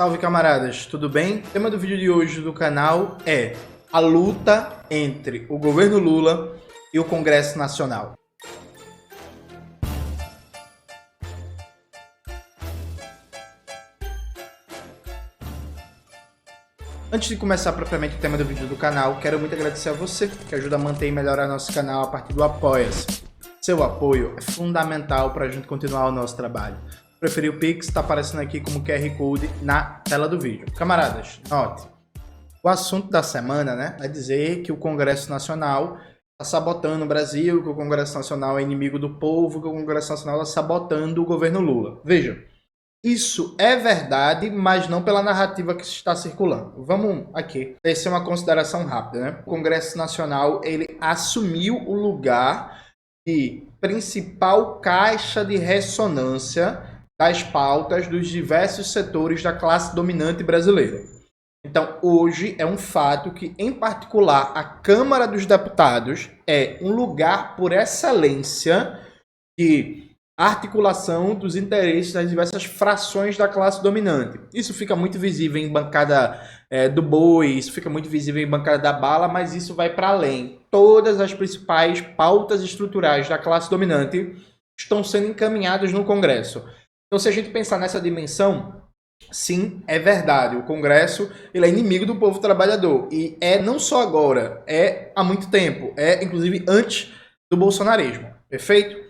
Salve camaradas, tudo bem? O tema do vídeo de hoje do canal é a luta entre o governo Lula e o Congresso Nacional. Antes de começar propriamente o tema do vídeo do canal, quero muito agradecer a você que ajuda a manter e melhorar nosso canal a partir do Apoia-se. Seu apoio é fundamental para a gente continuar o nosso trabalho. Preferir o Pix, está aparecendo aqui como QR Code na tela do vídeo. Camaradas, note, o assunto da semana, é dizer que o Congresso Nacional está sabotando o Brasil, que o Congresso Nacional é inimigo do povo, que o Congresso Nacional está sabotando o governo Lula. Veja, isso é verdade, mas não pela narrativa que está circulando. Vamos aqui, essa é uma consideração rápida, O Congresso Nacional, ele assumiu o lugar de principal caixa de ressonância das pautas dos diversos setores da classe dominante brasileira. Então, hoje é um fato que, em particular, a Câmara dos Deputados é um lugar por excelência de articulação dos interesses das diversas frações da classe dominante. Isso fica muito visível em bancada do boi, isso fica muito visível em bancada da bala, mas isso vai para além. Todas as principais pautas estruturais da classe dominante estão sendo encaminhadas no Congresso. Então, se a gente pensar nessa dimensão, sim, é verdade. O Congresso ele é inimigo do povo trabalhador. E é não só agora, é há muito tempo. É, inclusive, antes do bolsonarismo. Perfeito?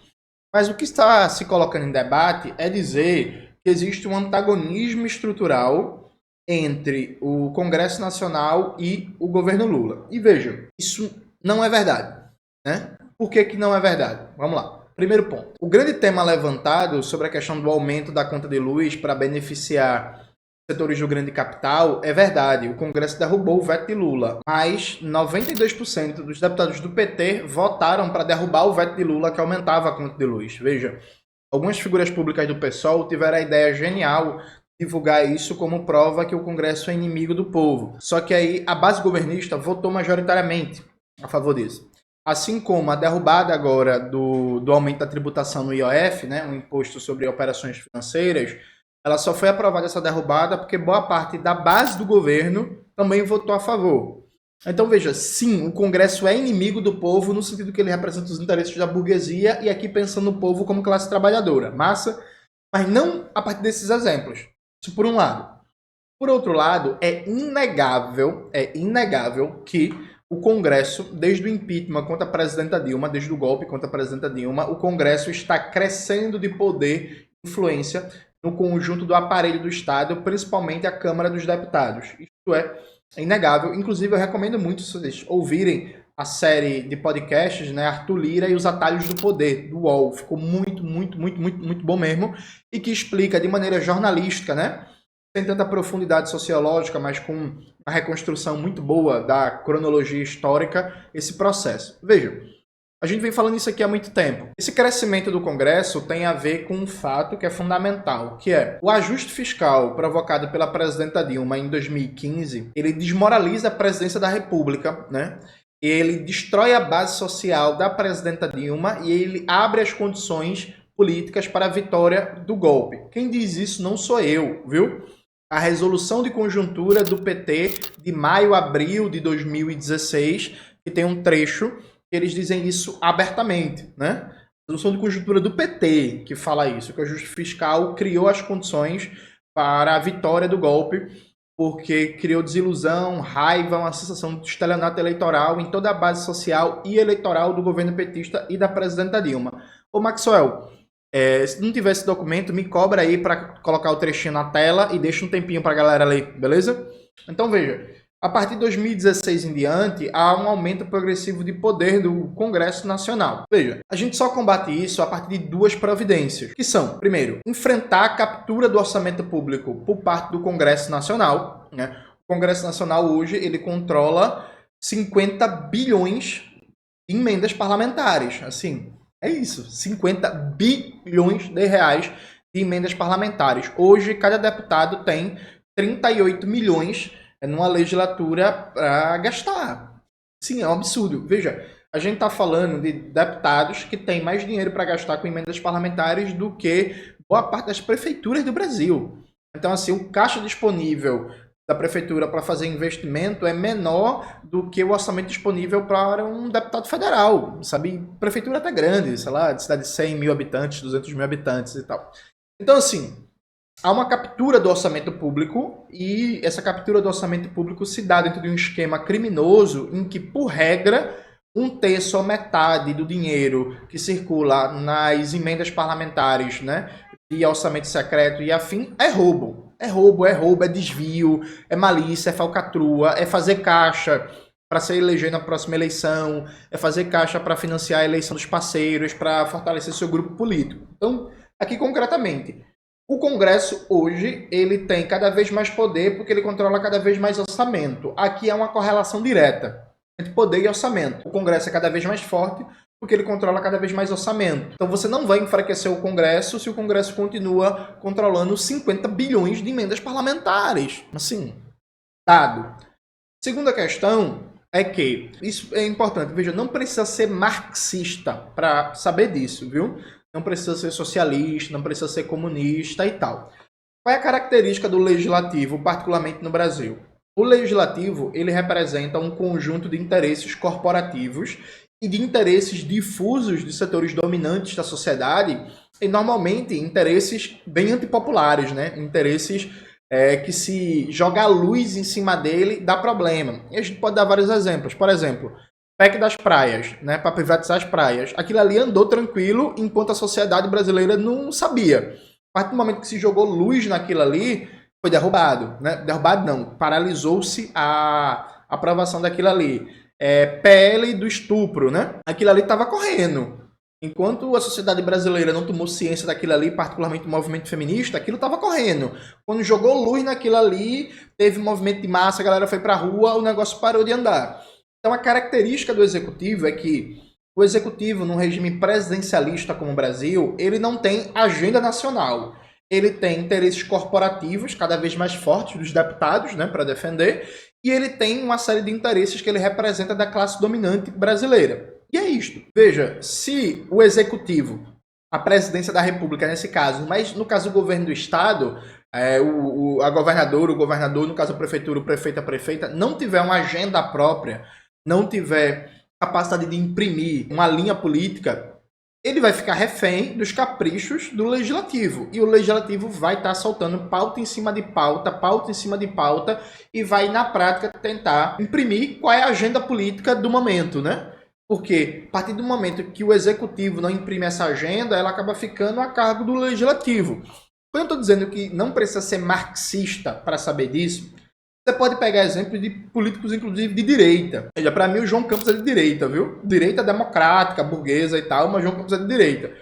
Mas o que está se colocando em debate é dizer que existe um antagonismo estrutural entre o Congresso Nacional e o governo Lula. E veja, isso não é verdade. Por que não é verdade? Vamos lá. Primeiro ponto. O grande tema levantado sobre a questão do aumento da conta de luz para beneficiar setores do grande capital é verdade. O Congresso derrubou o veto de Lula, mas 92% dos deputados do PT votaram para derrubar o veto de Lula que aumentava a conta de luz. Veja, algumas figuras públicas do PSOL tiveram a ideia genial de divulgar isso como prova que o Congresso é inimigo do povo. Só que aí a base governista votou majoritariamente a favor disso. Assim como a derrubada agora do aumento da tributação no IOF, o Imposto sobre Operações Financeiras, ela só foi aprovada essa derrubada porque boa parte da base do governo também votou a favor. Então veja, sim, o Congresso é inimigo do povo no sentido que ele representa os interesses da burguesia e aqui pensando no povo como classe trabalhadora. Massa? Mas não a partir desses exemplos. Isso por um lado. Por outro lado, é inegável que o Congresso, desde o impeachment contra a presidenta Dilma, desde o golpe contra a presidenta Dilma, o Congresso está crescendo de poder e influência no conjunto do aparelho do Estado, principalmente a Câmara dos Deputados. Isso é inegável. Inclusive, eu recomendo muito vocês ouvirem a série de podcasts, Arthur Lira e os Atalhos do Poder, do UOL. Ficou muito bom mesmo. E que explica de maneira jornalística, sem tanta profundidade sociológica, mas com uma reconstrução muito boa da cronologia histórica, esse processo. Veja, a gente vem falando isso aqui há muito tempo. Esse crescimento do Congresso tem a ver com um fato que é fundamental, que é o ajuste fiscal provocado pela presidenta Dilma em 2015, ele desmoraliza a presidência da República, Ele destrói a base social da presidenta Dilma e ele abre as condições políticas para a vitória do golpe. Quem diz isso não sou eu, viu? A resolução de conjuntura do PT de maio-abril de 2016, que tem um trecho que eles dizem isso abertamente, A resolução de conjuntura do PT que fala isso, que o ajuste fiscal criou as condições para a vitória do golpe, porque criou desilusão, raiva, uma sensação de estelionato eleitoral em toda a base social e eleitoral do governo petista e da presidenta Dilma. Ô Maxwell, se não tiver esse documento, me cobra aí para colocar o trechinho na tela e deixa um tempinho para a galera ler, beleza? Então veja, a partir de 2016 em diante, há um aumento progressivo de poder do Congresso Nacional. Veja, a gente só combate isso a partir de duas providências, que são, primeiro, enfrentar a captura do orçamento público por parte do Congresso Nacional. O Congresso Nacional hoje, ele controla 50 bilhões de emendas parlamentares, assim. É isso, 50 bilhões de reais de emendas parlamentares. Hoje, cada deputado tem 38 milhões numa legislatura para gastar. Sim, é um absurdo. Veja, a gente está falando de deputados que têm mais dinheiro para gastar com emendas parlamentares do que boa parte das prefeituras do Brasil. Então, assim, o caixa disponível da prefeitura para fazer investimento é menor do que o orçamento disponível para um deputado federal, sabe? Prefeitura até grande, sei lá, de cidade de 100 mil habitantes, 200 mil habitantes e tal. Então, assim, há uma captura do orçamento público e essa captura do orçamento público se dá dentro de um esquema criminoso em que, por regra, um terço ou metade do dinheiro que circula nas emendas parlamentares, né, de orçamento secreto e afim, é roubo. É roubo, é desvio, é malícia, é falcatrua, é fazer caixa para se eleger na próxima eleição, é fazer caixa para financiar a eleição dos parceiros, para fortalecer seu grupo político. Então, aqui concretamente, o Congresso hoje ele tem cada vez mais poder porque ele controla cada vez mais orçamento. Aqui é uma correlação direta entre poder e orçamento. O Congresso é cada vez mais forte porque ele controla cada vez mais orçamento. Então você não vai enfraquecer o Congresso se o Congresso continua controlando 50 bilhões de emendas parlamentares. Assim, dado. Segunda questão é que, isso é importante, veja, não precisa ser marxista para saber disso, viu? Não precisa ser socialista, não precisa ser comunista e tal. Qual é a característica do legislativo, particularmente no Brasil? O legislativo, ele representa um conjunto de interesses corporativos e de interesses difusos de setores dominantes da sociedade e, normalmente, interesses bem antipopulares, né? Interesses que se joga a luz em cima dele dá problema. E a gente pode dar vários exemplos. Por exemplo, PEC das praias, né? Para privatizar as praias. Aquilo ali andou tranquilo enquanto a sociedade brasileira não sabia. A partir do momento que se jogou luz naquilo ali, foi derrubado, né? Derrubado não, paralisou-se a aprovação daquilo ali. PL do estupro, né? Aquilo ali estava correndo. Enquanto a sociedade brasileira não tomou ciência daquilo ali, particularmente o movimento feminista, aquilo estava correndo. Quando jogou luz naquilo ali, teve um movimento de massa, a galera foi para a rua, o negócio parou de andar. Então a característica do executivo é que o executivo, num regime presidencialista como o Brasil, ele não tem agenda nacional. Ele tem interesses corporativos cada vez mais fortes dos deputados, né, para defender, e ele tem uma série de interesses que ele representa da classe dominante brasileira. E é isto. Veja, se o executivo, a presidência da república nesse caso, mas no caso do governo do estado, a governadora, o governador, no caso a prefeitura, o prefeito, a prefeita, não tiver uma agenda própria, não tiver capacidade de imprimir uma linha política, ele vai ficar refém dos caprichos do legislativo. E o legislativo vai estar soltando pauta em cima de pauta, e vai, na prática, tentar imprimir qual é a agenda política do momento, né? Porque, a partir do momento que o executivo não imprime essa agenda, ela acaba ficando a cargo do legislativo. Quando eu estou dizendo que não precisa ser marxista para saber disso, você pode pegar exemplos de políticos, inclusive, de direita. Para mim, o João Campos é de direita, viu? Direita democrática, burguesa e tal, mas João Campos é de direita.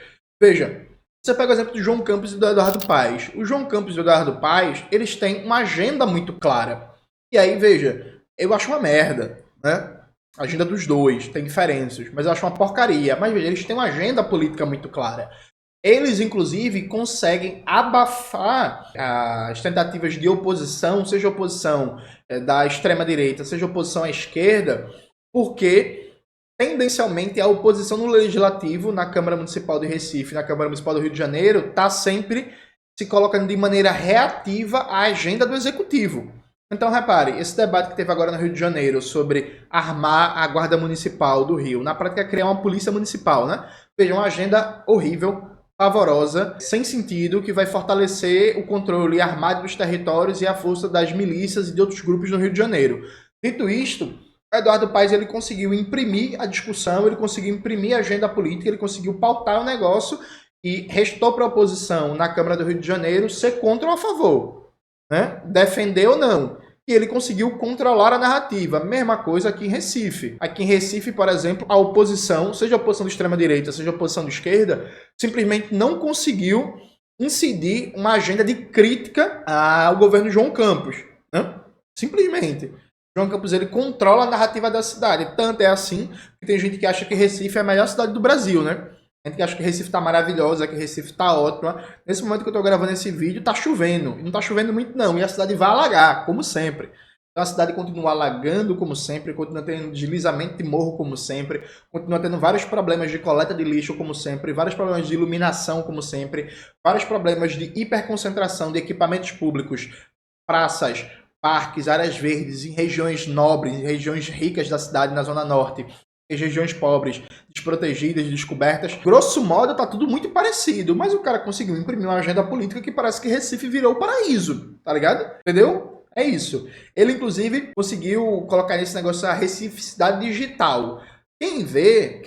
Veja, você pega o exemplo do João Campos e do Eduardo Paes. O João Campos e o Eduardo Paes, eles têm uma agenda muito clara. E aí, veja, eu acho uma merda, né? A agenda dos dois, tem diferenças, mas eu acho uma porcaria. Mas veja, eles têm uma agenda política muito clara. Eles, inclusive, conseguem abafar as tentativas de oposição, seja oposição da extrema-direita, seja oposição à esquerda, porque, tendencialmente, a oposição no Legislativo, na Câmara Municipal de Recife, na Câmara Municipal do Rio de Janeiro, está sempre se colocando de maneira reativa à agenda do Executivo. Então, repare, esse debate que teve agora no Rio de Janeiro sobre armar a Guarda Municipal do Rio, na prática, criar uma polícia municipal, né? Veja, uma agenda horrível, pavorosa, sem sentido, que vai fortalecer o controle armado dos territórios e a força das milícias e de outros grupos no Rio de Janeiro. Dito isto, Eduardo Paes ele conseguiu imprimir a discussão, ele conseguiu imprimir a agenda política, ele conseguiu pautar o negócio e restou para a oposição na Câmara do Rio de Janeiro ser contra ou a favor, né? Defender ou não. E ele conseguiu controlar a narrativa. Mesma coisa aqui em Recife. Aqui em Recife, por exemplo, a oposição, seja a oposição de extrema-direita, seja a oposição de esquerda, simplesmente não conseguiu incidir uma agenda de crítica ao governo João Campos, né? Simplesmente. João Campos ele controla a narrativa da cidade. Tanto é assim que tem gente que acha que Recife é a melhor cidade do Brasil, né? Tem gente que acha que Recife tá maravilhosa, que Recife tá ótima. Nesse momento que eu tô gravando esse vídeo, tá chovendo. E não tá chovendo muito não, e a cidade vai alagar, como sempre. Então a cidade continua alagando como sempre, continua tendo deslizamento de morro como sempre, continua tendo vários problemas de coleta de lixo como sempre, vários problemas de iluminação como sempre, vários problemas de hiperconcentração de equipamentos públicos, praças, parques, áreas verdes em regiões nobres, em regiões ricas da cidade na Zona Norte, em regiões pobres, desprotegidas, descobertas. Grosso modo, tá tudo muito parecido, mas o cara conseguiu imprimir uma agenda política que parece que Recife virou o paraíso, tá ligado? Entendeu? É isso. Ele, inclusive, conseguiu colocar nesse negócio a Recificidade digital. Quem vê,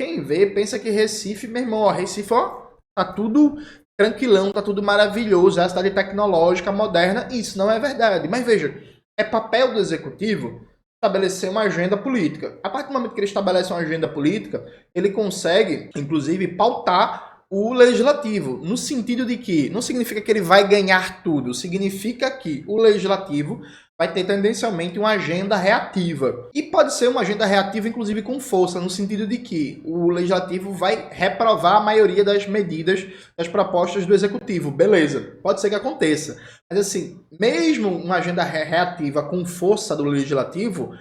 pensa que Recife, meu irmão, ó, Recife, ó, tá tudo tranquilão, tá tudo maravilhoso, é a cidade tecnológica, moderna. Isso não é verdade. Mas veja, é papel do executivo estabelecer uma agenda política. A partir do momento que ele estabelece uma agenda política, ele consegue, inclusive, pautar o legislativo, no sentido de que não significa que ele vai ganhar tudo, significa que o legislativo vai ter tendencialmente uma agenda reativa. E pode ser uma agenda reativa, inclusive, com força, no sentido de que o legislativo vai reprovar a maioria das medidas, das propostas do executivo. Beleza, pode ser que aconteça. Mas, assim, mesmo uma agenda reativa com força do legislativo,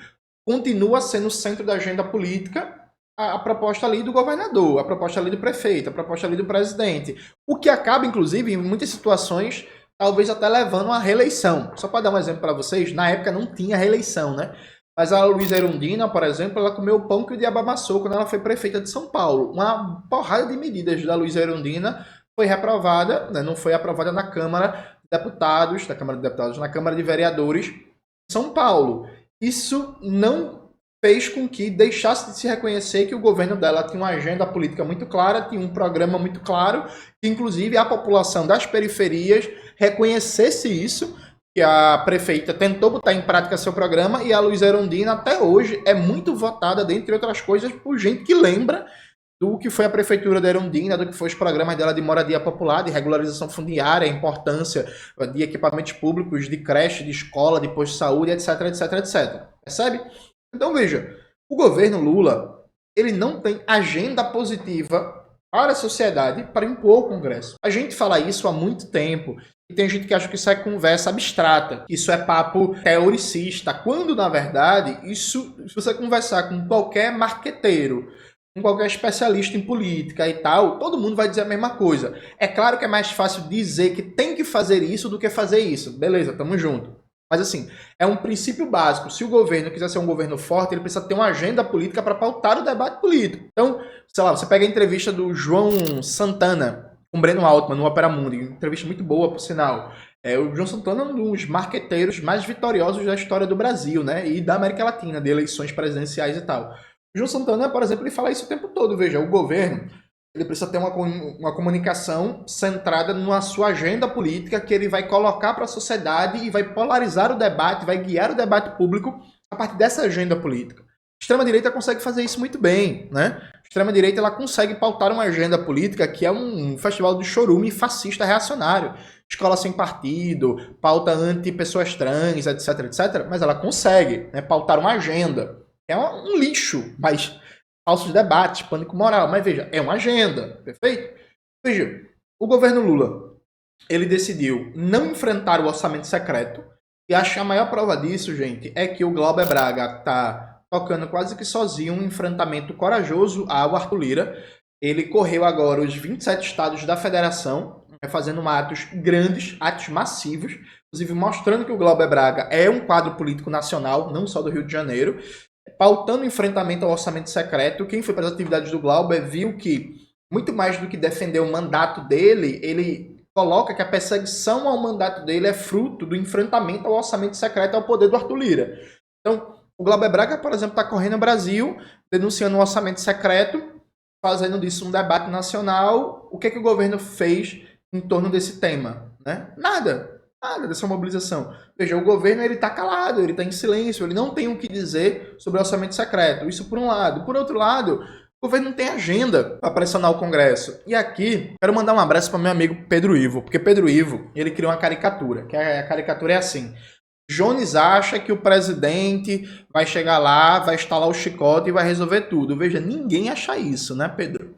continua sendo o centro da agenda política a proposta ali do governador, a proposta ali do prefeito, a proposta ali do presidente. O que acaba, inclusive, em muitas situações, talvez até levando à reeleição. Só para dar um exemplo para vocês, na época não tinha reeleição, né? Mas a Luísa Erundina, por exemplo, ela comeu o pão que o diabo amassou quando ela foi prefeita de São Paulo. Uma porrada de medidas da Luísa Erundina foi reprovada, né? Não foi aprovada na Câmara de Deputados, na Câmara de Vereadores de São Paulo. Isso não fez com que deixasse de se reconhecer que o governo dela tinha uma agenda política muito clara, tinha um programa muito claro, que inclusive a população das periferias reconhecesse isso, que a prefeita tentou botar em prática seu programa, e a Luísa Erundina até hoje é muito votada, dentre outras coisas, por gente que lembra do que foi a prefeitura da Erundina, do que foi os programas dela de moradia popular, de regularização fundiária, a importância de equipamentos públicos, de creche, de escola, de posto de saúde, etc, etc, etc. Percebe? Então veja, o governo Lula, ele não tem agenda positiva para a sociedade para impor ao Congresso. A gente fala isso há muito tempo e tem gente que acha que isso é conversa abstrata, que isso é papo teoricista, quando na verdade isso, se você conversar com qualquer marqueteiro, com qualquer especialista em política e tal, todo mundo vai dizer a mesma coisa. É claro que é mais fácil dizer que tem que fazer isso do que fazer isso. Beleza, tamo junto. Mas assim, é um princípio básico. Se o governo quiser ser um governo forte, ele precisa ter uma agenda política para pautar o debate político. Então, sei lá, você pega a entrevista do João Santana com Breno Altman no Opera Mundi, entrevista muito boa, por sinal. O João Santana é um dos marqueteiros mais vitoriosos da história do Brasil, né? E da América Latina, de eleições presidenciais e tal. O João Santana, por exemplo, ele fala isso o tempo todo. Veja, o governo ele precisa ter uma comunicação centrada na sua agenda política que ele vai colocar para a sociedade e vai polarizar o debate, vai guiar o debate público a partir dessa agenda política. A extrema-direita consegue fazer isso muito bem, né? A extrema-direita ela consegue pautar uma agenda política que é um festival de chorume fascista reacionário. Escola sem partido, pauta anti-pessoas trans, etc, etc. Mas ela consegue, né, pautar uma agenda. É um lixo, mas falsos debates, pânico moral. Mas veja, é uma agenda, perfeito? Veja, o governo Lula, ele decidiu não enfrentar o orçamento secreto. E acho que a maior prova disso, gente, é que o Glauber Braga tá tocando quase que sozinho um enfrentamento corajoso ao Arthur Lira. Ele correu agora os 27 estados da federação, fazendo atos grandes, atos massivos, inclusive mostrando que o Glauber Braga é um quadro político nacional, não só do Rio de Janeiro, pautando o enfrentamento ao orçamento secreto. Quem foi para as atividades do Glauber viu que, muito mais do que defender o mandato dele, ele coloca que a perseguição ao mandato dele é fruto do enfrentamento ao orçamento secreto, ao poder do Arthur Lira. Então, o Glauber Braga, por exemplo, está correndo no Brasil, denunciando o orçamento secreto, fazendo disso um debate nacional. O que o governo fez em torno desse tema? Né? Nada dessa mobilização. Veja, o governo está calado, ele está em silêncio, ele não tem o que dizer sobre o orçamento secreto. Isso por um lado. Por outro lado, o governo não tem agenda para pressionar o Congresso. E aqui, quero mandar um abraço para meu amigo Pedro Ivo, porque Pedro Ivo, ele criou uma caricatura, que a caricatura é assim: Jones acha que o presidente vai chegar lá, vai estalar o chicote e vai resolver tudo. Veja, ninguém acha isso, né, Pedro?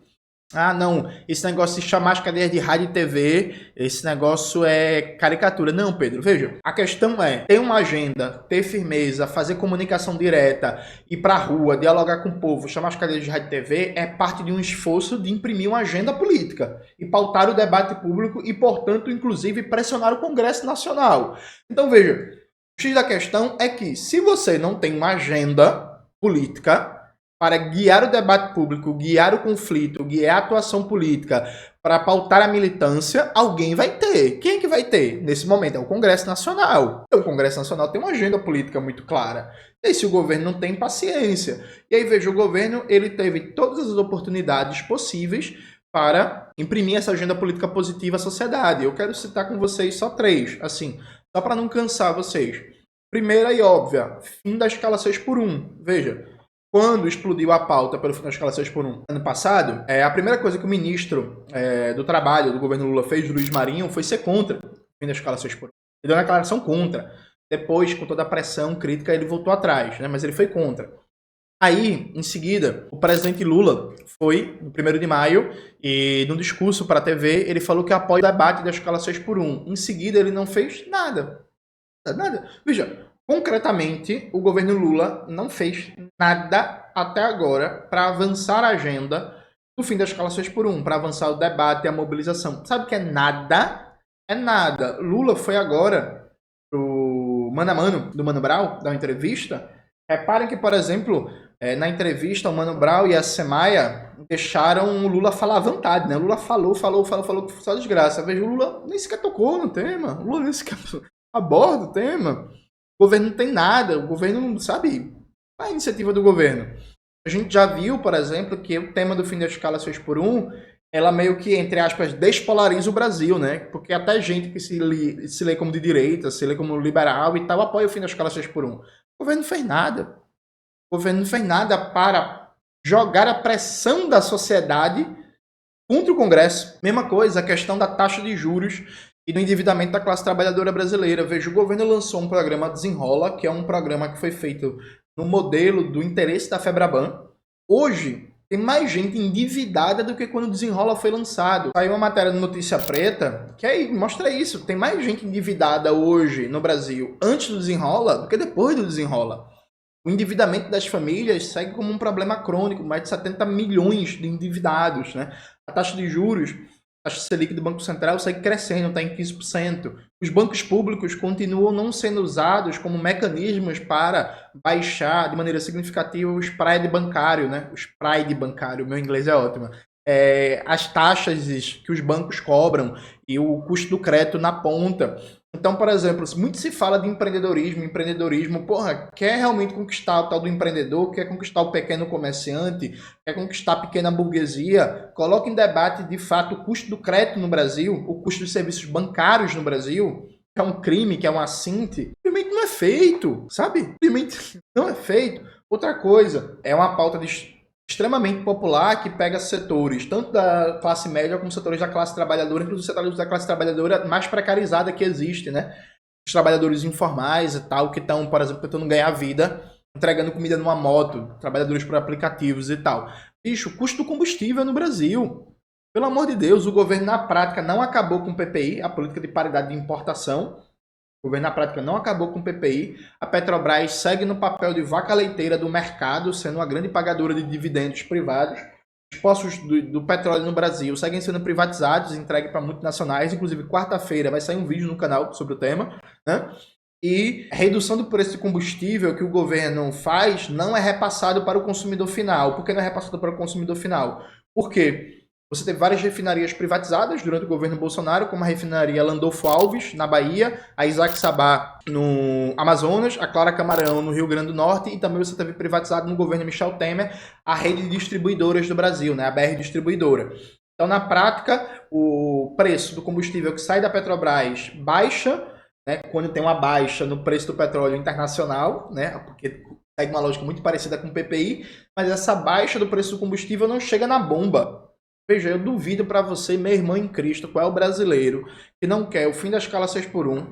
Ah, não, esse negócio de chamar as cadeias de rádio e TV, esse negócio é caricatura. Não, Pedro, veja, a questão é ter uma agenda, ter firmeza, fazer comunicação direta, ir pra rua, dialogar com o povo, chamar as cadeias de rádio e TV é parte de um esforço de imprimir uma agenda política e pautar o debate público e, portanto, inclusive, pressionar o Congresso Nacional. Então, veja, o X da questão é que se você não tem uma agenda política para guiar o debate público, guiar o conflito, guiar a atuação política, para pautar a militância, alguém vai ter. Quem é que vai ter? Nesse momento é o Congresso Nacional. Então, o Congresso Nacional tem uma agenda política muito clara. E aí, se o governo não tem paciência. E aí, veja, o governo ele teve todas as oportunidades possíveis para imprimir essa agenda política positiva à sociedade. Eu quero citar com vocês só 3, assim, só para não cansar vocês. Primeira e óbvia, fim da escala 6x1. Veja, quando explodiu a pauta pelo fim da escala 6x1 ano passado, a primeira coisa que o ministro do Trabalho do governo Lula fez, Luiz Marinho, foi ser contra o fim da escala 6x1. Ele deu uma declaração contra. Depois, com toda a pressão crítica, ele voltou atrás, né? Mas ele foi contra. Aí, em seguida, o presidente Lula foi, no 1º de maio, e no discurso para a TV, ele falou que apoia o debate da escala 6x1. Em seguida, ele não fez nada. Nada. Veja, concretamente, o governo Lula não fez nada até agora para avançar a agenda do fim da escala 6x1, para avançar o debate e a mobilização. Sabe o que é nada? É nada. Lula foi agora pro Mano a Mano, do Mano Brown, dar uma entrevista. Reparem que, por exemplo, na entrevista, o Mano Brown e a Semaia deixaram o Lula falar à vontade, né? O Lula falou, só desgraça. Veja, o Lula nem sequer tocou no tema. O Lula nem sequer aborda o tema. O governo não tem nada, o governo não sabe qual é a iniciativa do governo. A gente já viu, por exemplo, que o tema do fim da escala 6x1, ela meio que, entre aspas, despolariza o Brasil, né? Porque até gente que se lê como de direita, se lê como liberal e tal, apoia o fim da escala 6x1. O governo não fez nada. O governo não fez nada para jogar a pressão da sociedade contra o Congresso. Mesma coisa, a questão da taxa de juros e do endividamento da classe trabalhadora brasileira. Veja, o governo lançou um programa Desenrola, que é um programa que foi feito no modelo do interesse da Febraban. Hoje, tem mais gente endividada do que quando o Desenrola foi lançado. Saiu uma matéria no Notícia Preta que aí mostra isso. Tem mais gente endividada hoje no Brasil antes do Desenrola do que depois do Desenrola. O endividamento das famílias segue como um problema crônico, mais de 70 milhões de endividados, né? A taxa de juros, a taxa Selic do Banco Central segue crescendo, está em 15%. Os bancos públicos continuam não sendo usados como mecanismos para baixar de maneira significativa o spread bancário, né? O spread bancário, meu inglês é ótimo. As taxas que os bancos cobram e o custo do crédito na ponta. Então, por exemplo, muito se fala de empreendedorismo, quer realmente conquistar o tal do empreendedor, quer conquistar o pequeno comerciante, quer conquistar a pequena burguesia, coloca em debate, de fato, o custo do crédito no Brasil, o custo dos serviços bancários no Brasil, que é um crime, que é um assinte, simplesmente não é feito, sabe? Simplesmente não é feito. Outra coisa, é uma pauta extremamente popular que pega setores, tanto da classe média como setores da classe trabalhadora, inclusive setores da classe trabalhadora mais precarizada que existe, né? Os trabalhadores informais e tal, que estão, por exemplo, tentando ganhar vida, entregando comida numa moto, trabalhadores por aplicativos e tal. Bicho, custo do combustível no Brasil. Pelo amor de Deus, o governo na prática não acabou com o PPI, a política de paridade de importação. O governo na prática não acabou com o PPI. A Petrobras segue no papel de vaca leiteira do mercado, sendo uma grande pagadora de dividendos privados. Os poços do petróleo no Brasil seguem sendo privatizados, entregues para multinacionais. Inclusive, quarta-feira vai sair um vídeo no canal sobre o tema, né? E a redução do preço de combustível que o governo faz não é repassado para o consumidor final. Por que não é repassado para o consumidor final? Por quê? Você teve várias refinarias privatizadas durante o governo Bolsonaro, como a refinaria Landolfo Alves, na Bahia, a Isaac Sabá, no Amazonas, a Clara Camarão, no Rio Grande do Norte, e também você teve privatizado no governo Michel Temer a rede de distribuidoras do Brasil, né, a BR Distribuidora. Então, na prática, o preço do combustível que sai da Petrobras baixa, né, quando tem uma baixa no preço do petróleo internacional, né, porque segue uma lógica muito parecida com o PPI, mas essa baixa do preço do combustível não chega na bomba. Veja, eu duvido para você, meu irmão em Cristo, qual é o brasileiro que não quer o fim da escala 6x1,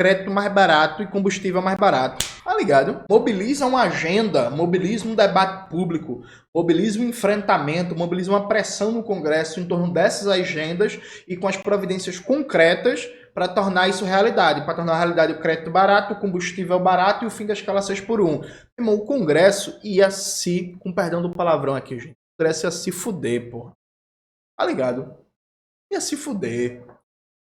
crédito mais barato e combustível mais barato. Tá ligado? Mobiliza uma agenda, mobiliza um debate público, mobiliza um enfrentamento, mobiliza uma pressão no Congresso em torno dessas agendas e com as providências concretas para tornar isso realidade, para tornar a realidade o crédito barato, o combustível barato e o fim da escala 6x1. Irmão, o Congresso ia se, com perdão do palavrão aqui, gente, o Congresso ia se fuder, porra. Tá ligado? Ia se fuder.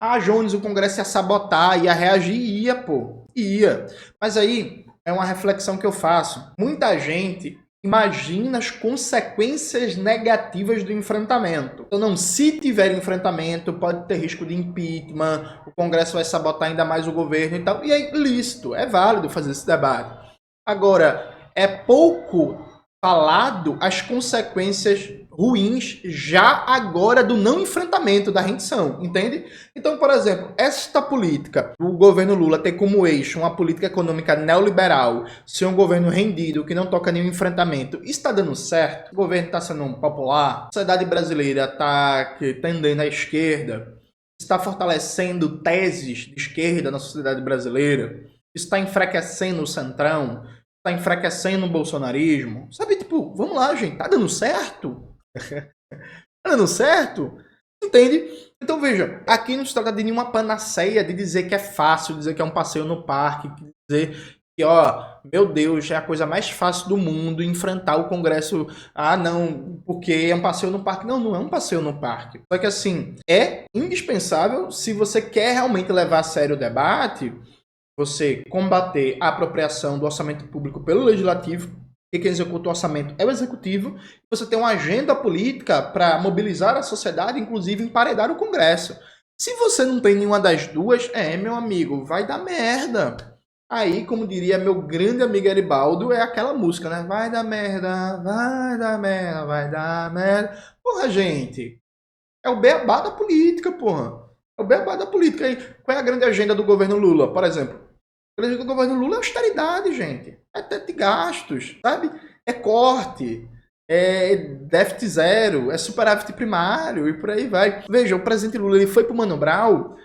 Ah, Jones, o Congresso ia sabotar, ia reagir, ia, pô. Ia. Mas aí é uma reflexão que eu faço. Muita gente imagina as consequências negativas do enfrentamento. Então, não, se tiver enfrentamento, pode ter risco de impeachment, o Congresso vai sabotar ainda mais o governo e tal. E aí, lícito, é válido fazer esse debate. Agora, é pouco falado as consequências ruins já agora do não enfrentamento, da rendição, entende? Então, por exemplo, esta política, o governo Lula ter como eixo uma política econômica neoliberal, ser um governo rendido, que não toca nenhum enfrentamento, está dando certo? O governo está sendo popular? A sociedade brasileira está tendendo à esquerda? Está fortalecendo teses de esquerda na sociedade brasileira? Está enfraquecendo o centrão? Tá enfraquecendo o bolsonarismo? Sabe, tipo, vamos lá, gente, tá dando certo? Tá dando certo? Entende? Então, veja, aqui não se trata de nenhuma panaceia de dizer que é fácil, dizer que é um passeio no parque, dizer que, ó, meu Deus, é a coisa mais fácil do mundo enfrentar o Congresso. Ah, não, porque é um passeio no parque. Não, não é um passeio no parque. Só que, assim, é indispensável, se você quer realmente levar a sério o debate, você combater a apropriação do orçamento público pelo legislativo, e quem executa o orçamento é o executivo, você tem uma agenda política para mobilizar a sociedade, inclusive emparedar o Congresso. Se você não tem nenhuma das duas, meu amigo, vai dar merda. Aí, como diria meu grande amigo Eribaldo, é aquela música, né? Vai dar merda, vai dar merda, vai dar merda. Porra, gente, é o beabá da política, porra. É o beabá da política. Aí, qual é a grande agenda do governo Lula, por exemplo? A agenda do governo Lula é austeridade, gente. É teto de gastos, sabe? É corte, é déficit zero, é superávit primário e por aí vai. Veja, o presidente Lula ele foi pro Mano Brown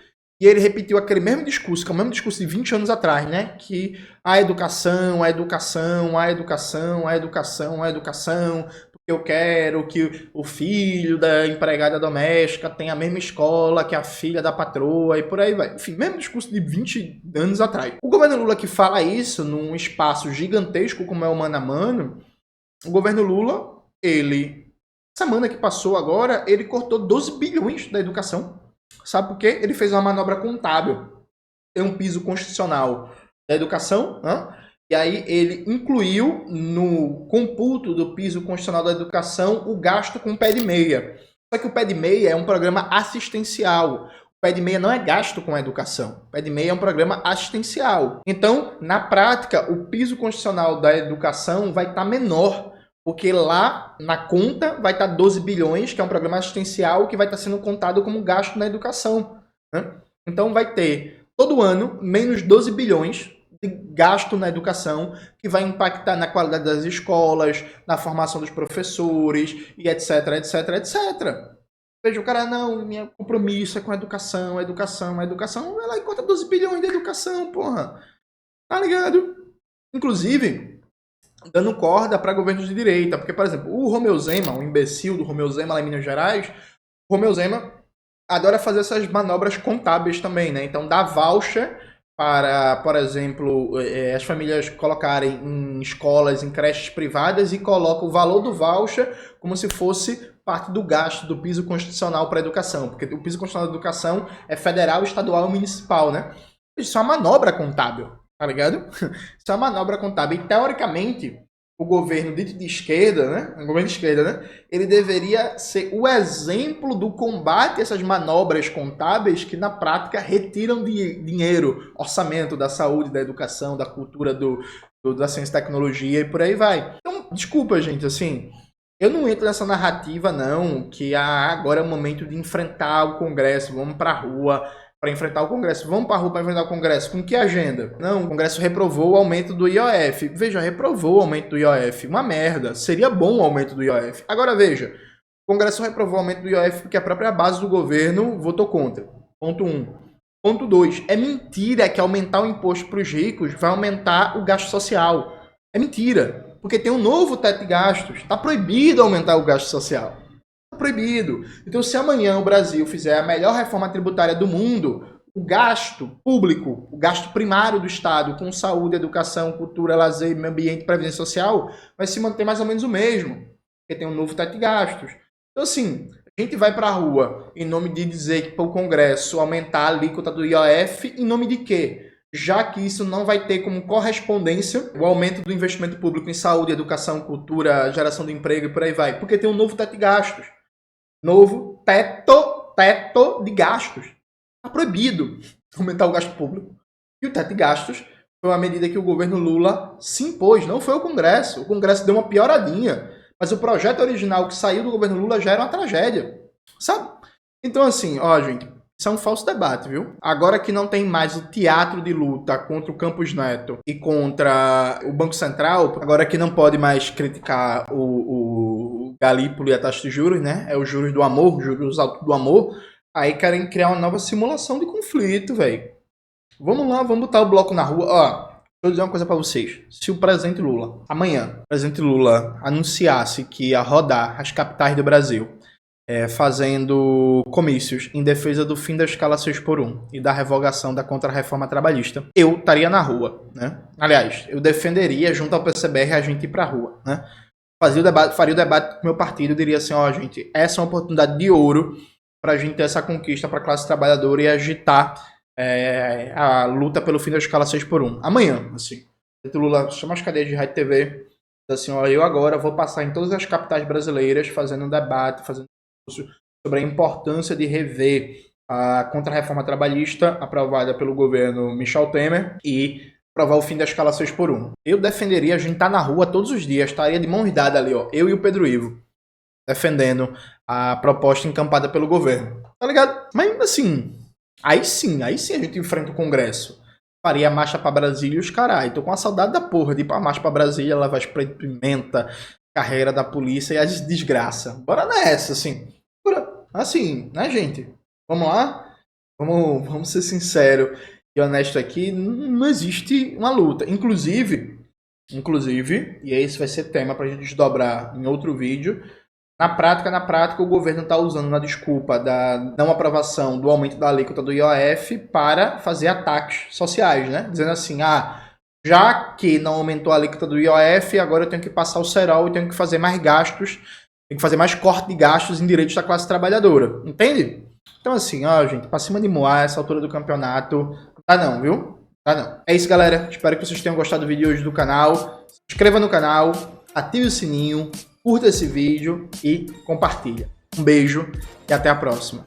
e ele repetiu aquele mesmo discurso, que é o mesmo discurso de 20 anos atrás, né? Que a educação, a educação, a educação, a educação, a educação, eu quero que o filho da empregada doméstica tenha a mesma escola que a filha da patroa e por aí vai. Enfim, mesmo discurso de 20 anos atrás. O governo Lula que fala isso num espaço gigantesco como é o Mano a Mano, o governo Lula, ele, semana que passou agora, ele cortou 12 bilhões da educação. Sabe por quê? Ele fez uma manobra contábil. Tem um piso constitucional da educação, e aí ele incluiu no computo do piso constitucional da educação o gasto com pé de meia. Só que o pé de meia é um programa assistencial. O pé de meia não é gasto com a educação. O pé de meia é um programa assistencial. Então, na prática, o piso constitucional da educação vai estar menor, porque lá na conta vai estar 12 bilhões, que é um programa assistencial que vai estar sendo contado como gasto na educação. Então vai ter, todo ano, menos 12 bilhões de gasto na educação, que vai impactar na qualidade das escolas, na formação dos professores, e etc, etc, etc. Veja, o cara, não, meu compromisso é com a educação, vai lá e corta 12 bilhões de educação, porra. Tá ligado? Inclusive, dando corda para governos de direita, porque, por exemplo, o Romeu Zema, o imbecil do Romeu Zema lá em Minas Gerais, o Romeu Zema adora fazer essas manobras contábeis também, né? Então, dá voucher para, por exemplo, as famílias colocarem em escolas, em creches privadas e coloca o valor do voucher como se fosse parte do gasto do piso constitucional para a educação, porque o piso constitucional da educação é federal, estadual e municipal, né? Isso é uma manobra contábil, tá ligado? Isso é uma manobra contábil. E, teoricamente, o governo dito de esquerda, né? O governo de esquerda, né? Ele deveria ser o exemplo do combate a essas manobras contábeis que, na prática, retiram dinheiro, orçamento da saúde, da educação, da cultura, da ciência e tecnologia e por aí vai. Então, desculpa, gente, assim, eu não entro nessa narrativa, não, que agora é o momento de enfrentar o Congresso, vamos pra rua para enfrentar o Congresso. Vamos para a rua para enfrentar o Congresso. Com que agenda? Não, o Congresso reprovou o aumento do IOF. Veja, reprovou o aumento do IOF. Uma merda. Seria bom o aumento do IOF. Agora veja, o Congresso reprovou o aumento do IOF porque a própria base do governo votou contra. Ponto 1. Ponto 2. É mentira que aumentar o imposto para os ricos vai aumentar o gasto social. É mentira. Porque tem um novo teto de gastos. Está proibido aumentar o gasto social. Está proibido. Então, se amanhã o Brasil fizer a melhor reforma tributária do mundo, o gasto público, o gasto primário do Estado com saúde, educação, cultura, lazer, meio ambiente e previdência social vai se manter mais ou menos o mesmo. Porque tem um novo teto de gastos. Então, assim, a gente vai para a rua em nome de dizer que para o Congresso aumentar a alíquota do IOF, em nome de quê? Já que isso não vai ter como correspondência o aumento do investimento público em saúde, educação, cultura, geração de emprego e por aí vai. Porque tem um novo teto de gastos. Novo teto de gastos. Está proibido aumentar o gasto público. E o teto de gastos foi uma medida que o governo Lula se impôs, não foi o Congresso. O Congresso deu uma pioradinha. Mas o projeto original que saiu do governo Lula já era uma tragédia, sabe? Então, assim, ó, gente, isso é um falso debate, viu? Agora que não tem mais o teatro de luta contra o Campos Neto e contra o Banco Central, agora que não pode mais criticar o Galípolo e a taxa de juros, né? É os juros do amor, os juros altos do amor. Aí querem criar uma nova simulação de conflito, velho. Vamos lá, vamos botar o bloco na rua. Ó, deixa eu dizer uma coisa pra vocês. Se o presidente Lula, amanhã, o presidente Lula anunciasse que ia rodar as capitais do Brasil, fazendo comícios em defesa do fim da escala 6x1 e da revogação da contra-reforma trabalhista, eu estaria na rua, né? Aliás, eu defenderia, junto ao PCBR, a gente ir pra rua, né? Faria o debate com o meu partido, diria assim, ó, gente, essa é uma oportunidade de ouro pra gente ter essa conquista pra classe trabalhadora e agitar a luta pelo fim da escala 6x1. Amanhã, assim, o Lula chama as cadeias de rádio e TV, diz assim, ó, eu agora vou passar em todas as capitais brasileiras fazendo um debate, fazendo sobre a importância de rever a contra-reforma trabalhista aprovada pelo governo Michel Temer e aprovar o fim da escala 6x1. Eu defenderia a gente estar na rua todos os dias, estaria de mãos dadas ali, ó, eu e o Pedro Ivo, defendendo a proposta encampada pelo governo. Tá ligado? Mas assim, aí sim a gente enfrenta o Congresso. Faria a marcha pra Brasília e os carai. Tô com uma saudade da porra de ir pra marcha pra Brasília, levar spray de pimenta, carreira da polícia e as desgraça. Bora nessa, assim. Assim, né, gente? Vamos lá? Vamos ser sinceros e honestos aqui. Não existe uma luta. Inclusive, e esse vai ser tema pra gente desdobrar em outro vídeo. Na prática, o governo está usando uma desculpa da não aprovação do aumento da alíquota do IOF para fazer ataques sociais, né? Dizendo assim, já que não aumentou a alíquota do IOF, agora eu tenho que passar o cerol e tenho que fazer mais gastos, tenho que fazer mais corte de gastos em direitos da classe trabalhadora. Entende? Então assim, ó, gente, pra cima de Moá, essa altura do campeonato, tá não, viu? Tá não. É isso, galera. Espero que vocês tenham gostado do vídeo hoje do canal. Se inscreva no canal, ative o sininho, curta esse vídeo e compartilha. Um beijo e até a próxima.